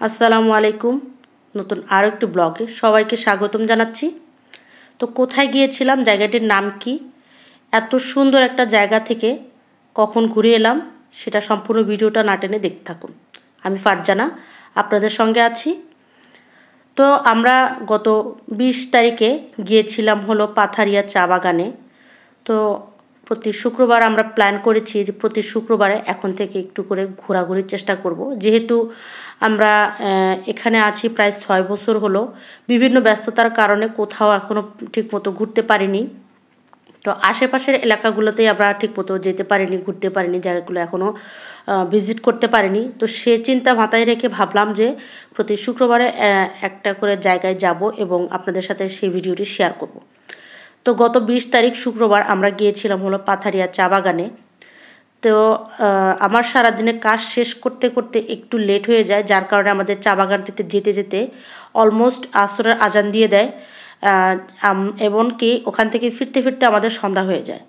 আসসালামু আলাইকুম। নতুন আরও একটি ব্লগে সবাইকে স্বাগতম জানাচ্ছি। তো কোথায় গিয়েছিলাম, জায়গাটির নাম কি, এত সুন্দর একটা জায়গা থেকে কখন ঘুরে এলাম, সেটা সম্পূর্ণ ভিডিওটা না টেনে দেখতে থাকুন। আমি ফারজানা আপনাদের সঙ্গে আছি। তো আমরা গত 20 তারিখে গিয়েছিলাম হলো পাথারিয়া চা বাগানে। তো প্রতি শুক্রবার আমরা প্ল্যান করেছি যে প্রতি শুক্রবারে এখন থেকে একটু করে ঘোরাঘুরির চেষ্টা করব, যেহেতু আমরা এখানে আছি প্রায় 6 বছর হলো। বিভিন্ন ব্যস্ততার কারণে কোথাও এখনও ঠিকমতো ঘুরতে পারিনি। তো আশেপাশের এলাকাগুলোতেই আমরা ঠিকমতো যেতে পারিনি, ঘুরতে পারিনি, জায়গাগুলো এখনও ভিজিট করতে পারিনি। তো সে চিন্তা মাথায় রেখে ভাবলাম যে প্রতি শুক্রবারে একটা করে জায়গায় যাব এবং আপনাদের সাথে সেই ভিডিওটি শেয়ার করব। তো গত 20 তারিখ শুক্রবার আমরা গিয়েছিলাম হলো পাথারিয়া চা বাগানে। তো আমার সারাদিনে কাজ শেষ করতে করতে একটু লেট হয়ে যায়, যার কারণে আমাদের চা বাগানটিতে যেতে যেতে অলমোস্ট আসরের আজান দিয়ে দেয়, এমনকি ওখান থেকে ফিরতে ফিরতে আমাদের সন্ধ্যা হয়ে যায়।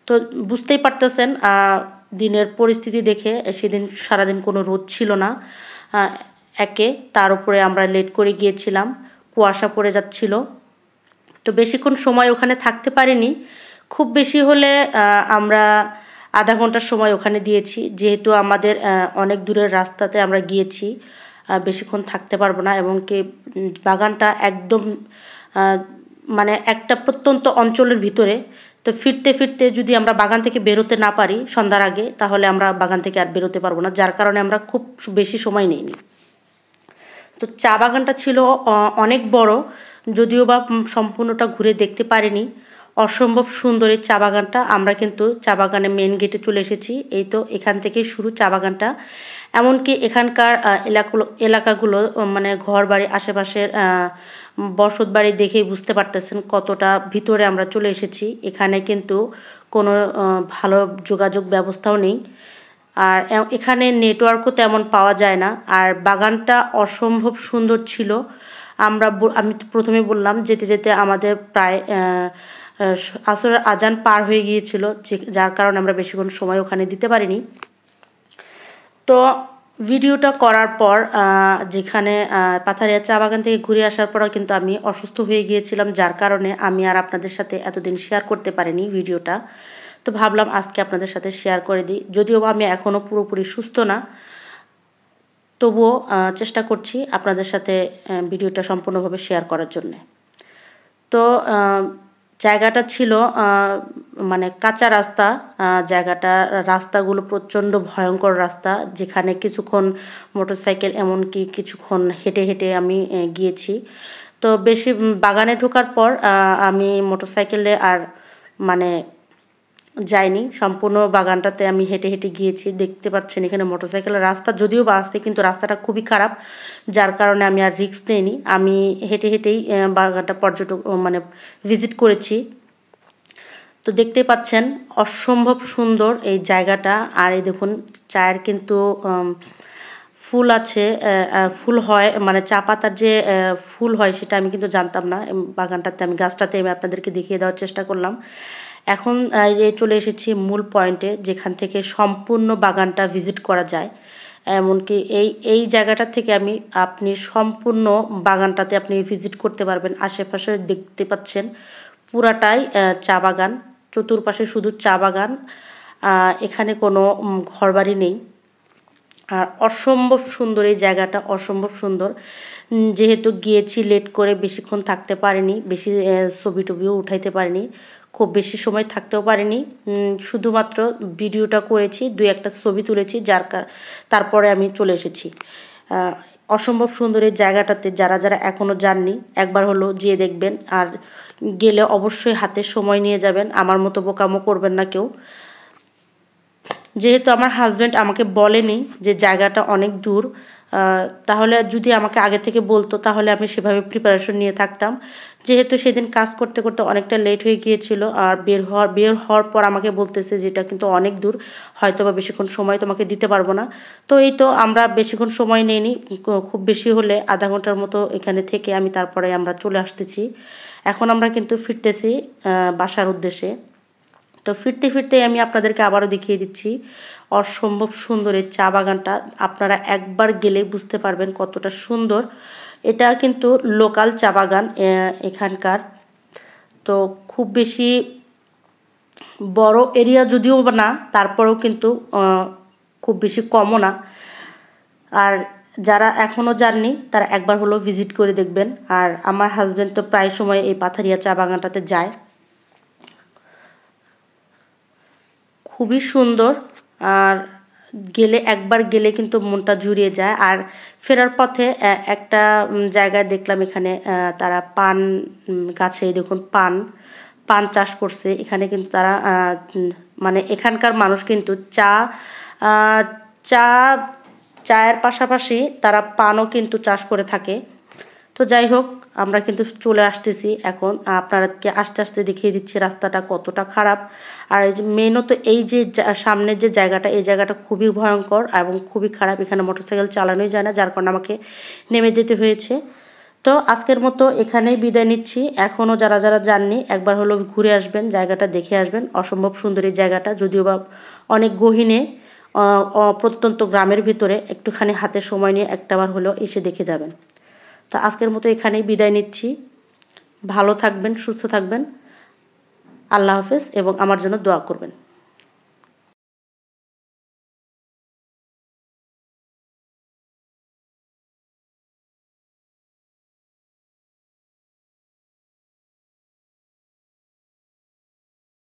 তো বুঝতেই পারতেছেন দিনের পরিস্থিতি দেখে, সেদিন সারাদিন কোনো রোদ ছিল না। তার উপরে আমরা লেট করে গিয়েছিলাম, কুয়াশা পড়ে যাচ্ছিল। তো বেশিক্ষণ সময় ওখানে থাকতে পারিনি। খুব বেশি হলে আমরা আধা ঘন্টার সময় ওখানে দিয়েছি, যেহেতু আমাদের অনেক দূরের রাস্তাতে আমরা গিয়েছি, বেশিক্ষণ থাকতে পারবো না। এবং কি বাগানটা একদম মানে একটা প্রত্যন্ত অঞ্চলের ভিতরে। তো ফিরতে ফিরতে যদি আমরা বাগান থেকে বেরোতে না পারি সন্ধ্যার আগে, তাহলে আমরা বাগান থেকে আর বেরোতে পারবো না, যার কারণে আমরা খুব বেশি সময় নিইনি। তো চা বাগানটা ছিল অনেক বড়, যদিও বা সম্পূর্ণটা ঘুরে দেখতে পারিনি। অসম্ভব সুন্দর এই চা বাগানটা। আমরা কিন্তু চা বাগানের মেন গেটে চলে এসেছি। এই তো এখান থেকেই শুরু চা বাগানটা। এমনকি এখানকার এলাকাগুলো মানে ঘর বাড়ি, আশেপাশের বসত বাড়ি দেখেই বুঝতে পারতেছেন কতটা ভিতরে আমরা চলে এসেছি। এখানে কিন্তু কোনো ভালো যোগাযোগ ব্যবস্থাও নেই, আর এখানে নেটওয়ার্কও তেমন পাওয়া যায় না। আর বাগানটা অসম্ভব সুন্দর ছিল। আমি প্রথমে বললাম, যেতে যেতে আমাদের প্রায় আসরের আজান পার হয়ে গিয়েছিল, যার কারণে আমরা বেশিক্ষণ সময় ওখানে দিতে পারিনি। তো ভিডিওটা করার পর যেখানে পাথারিয়া চা বাগান থেকে ঘুরে আসার পরও কিন্তু আমি অসুস্থ হয়ে গিয়েছিলাম, যার কারণে আমি আর আপনাদের সাথে এতদিন শেয়ার করতে পারিনি ভিডিওটা। তো ভাবলাম আজকে আপনাদের সাথে শেয়ার করে দিই। যদিও আমি এখনও পুরোপুরি সুস্থ না, তবুও চেষ্টা করছি আপনাদের সাথে ভিডিওটা সম্পূর্ণভাবে শেয়ার করার জন্যে। তো জায়গাটা ছিল মানে কাঁচা রাস্তা। রাস্তাগুলো প্রচণ্ড ভয়ঙ্কর রাস্তা, যেখানে কিছুক্ষণ মোটরসাইকেল, এমনকি কিছুক্ষণ হেঁটে হেঁটে আমি গিয়েছি। তো বেশি বাগানে ঢোকার পর আমি মোটরসাইকেলে আর মানে যাইনি, সম্পূর্ণ বাগানটাতে আমি হেঁটে হেঁটে গিয়েছি। দেখতে পাচ্ছেন এখানে মোটরসাইকেলের রাস্তা যদিও বা আসতে, কিন্তু রাস্তাটা খুবই খারাপ, যার কারণে আমি আর রিস্ক নেইনি। আমি হেঁটে হেঁটেই বাগানটা মানে ভিজিট করেছি। তো দেখতে পাচ্ছেন অসম্ভব সুন্দর এই জায়গাটা। আর এই দেখুন চায়ের কিন্তু ফুল আছে, ফুল হয়, মানে চা পাতার যে ফুল হয় সেটা আমি কিন্তু জানতাম না। বাগানটাতে আমি গাছটাতে আমি আপনাদেরকে দেখিয়ে দেওয়ার চেষ্টা করলাম। এখন চলে এসেছি মূল পয়েন্টে, যেখান থেকে সম্পূর্ণ বাগানটা ভিজিট করা যায়। এমনকি এই জায়গাটা থেকে আপনি সম্পূর্ণ বাগানটাতে আপনি ভিজিট করতে পারবেন। আশেপাশে দেখতে পাচ্ছেন পুরাটাই চা বাগান, চতুর্পাশে শুধু চা বাগান, এখানে কোনো ঘরবাড়ি নেই। আর অসম্ভব সুন্দর এই জায়গাটা, অসম্ভব সুন্দর। যেহেতু গিয়েছি লেট করে, বেশিক্ষণ থাকতে পারিনি, বেশি ছবি টবিও উঠাইতে পারিনি, খুব বেশি সময় থাকতেও পারিনি। শুধুমাত্র ভিডিওটা করেছি, 2-1টা ছবি তুলেছি, তারপরে আমি চলে এসেছি। অসম্ভব সুন্দর এই জায়গাটাতে যারা যারা এখনও যাননি, একবার হলো যেয়ে দেখবেন। আর গেলে অবশ্যই হাতে সময় নিয়ে যাবেন, আমার মতো বোকামো করবেন না কেউ। যেহেতু আমার হাজব্যান্ড আমাকে বলেনি যে জায়গাটা অনেক দূর, তাহলে যদি আমাকে আগে থেকে বলতো তাহলে আমি সেভাবে প্রিপারেশন নিয়ে থাকতাম। যেহেতু সেদিন কাজ করতে করতে অনেকটা লেট হয়ে গিয়েছিল, আর বের হওয়ার পর আমাকে বলতেছে যে এটা কিন্তু অনেক দূর, হয়তো বা বেশিক্ষণ সময় তোমাকে দিতে পারবো না। তো এই তো আমরা বেশিক্ষণ সময় নেইনি, খুব বেশি হলে আধা ঘন্টার মতো এখানে থেকে তারপরে আমরা চলে আসতেছি। এখন আমরা কিন্তু ফিরতেছি বাসার উদ্দেশ্যে। তো ফিরতে ফিরতে আমি আপনাদেরকে আবারও দেখিয়ে দিচ্ছি অসম্ভব সুন্দর এই চা বাগানটা। আপনারা একবার গেলে বুঝতে পারবেন কতটা সুন্দর। এটা কিন্তু লোকাল চা বাগান এখানকার। তো খুব বেশি বড় এরিয়া যদিও না, তারপরেও কিন্তু খুব বেশি কমও না। আর যারা এখনও যাননি তারা একবার হলেও ভিজিট করে দেখবেন। আর আমার হাজব্যান্ড তো প্রায় সময় এই পাথারিয়া চা বাগানটাতে যায়। খুবই সুন্দর, আর একবার গেলে কিন্তু মনটা জুড়িয়ে যায়। আর ফেরার পথে একটা জায়গায় দেখলাম এখানে তারা পান গাছে দেখুন পান চাষ করছে। এখানে কিন্তু তারা মানে এখানকার মানুষ কিন্তু চা চায়ের পাশাপাশি তারা পানও কিন্তু চাষ করে থাকে। তো যাই হোক, আমরা কিন্তু চলে আসতেছি এখন। আপনাদেরকে আস্তে আস্তে দেখিয়ে দিচ্ছি রাস্তাটা কতটা খারাপ। আর এই যে মেনও তো এই যে সামনের যে জায়গাটা, এই জায়গাটা খুবই ভয়ঙ্কর এবং খুবই খারাপ। এখানে মোটরসাইকেল চালানোই যায় না, যার কারণে আমাকে নেমে যেতে হয়েছে। তো আজকের মতো এখানেই বিদায় নিচ্ছি। এখনও যারা যারা যাননি একবার হলো ঘুরে আসবেন, জায়গাটা দেখে আসবেন। অসম্ভব সুন্দর এই জায়গাটা, যদিও বা অনেক গহীনে প্রত্যন্ত গ্রামের ভিতরে। একটুখানি হাতে সময় নিয়ে একটাবার হলেও এসে দেখে যাবেন। তো আজকের মতো এখানেই বিদায় নিচ্ছি। ভালো থাকবেন, সুস্থ থাকবেন। আল্লাহ হাফেজ, এবং আমার জন্য দোয়া করবেন।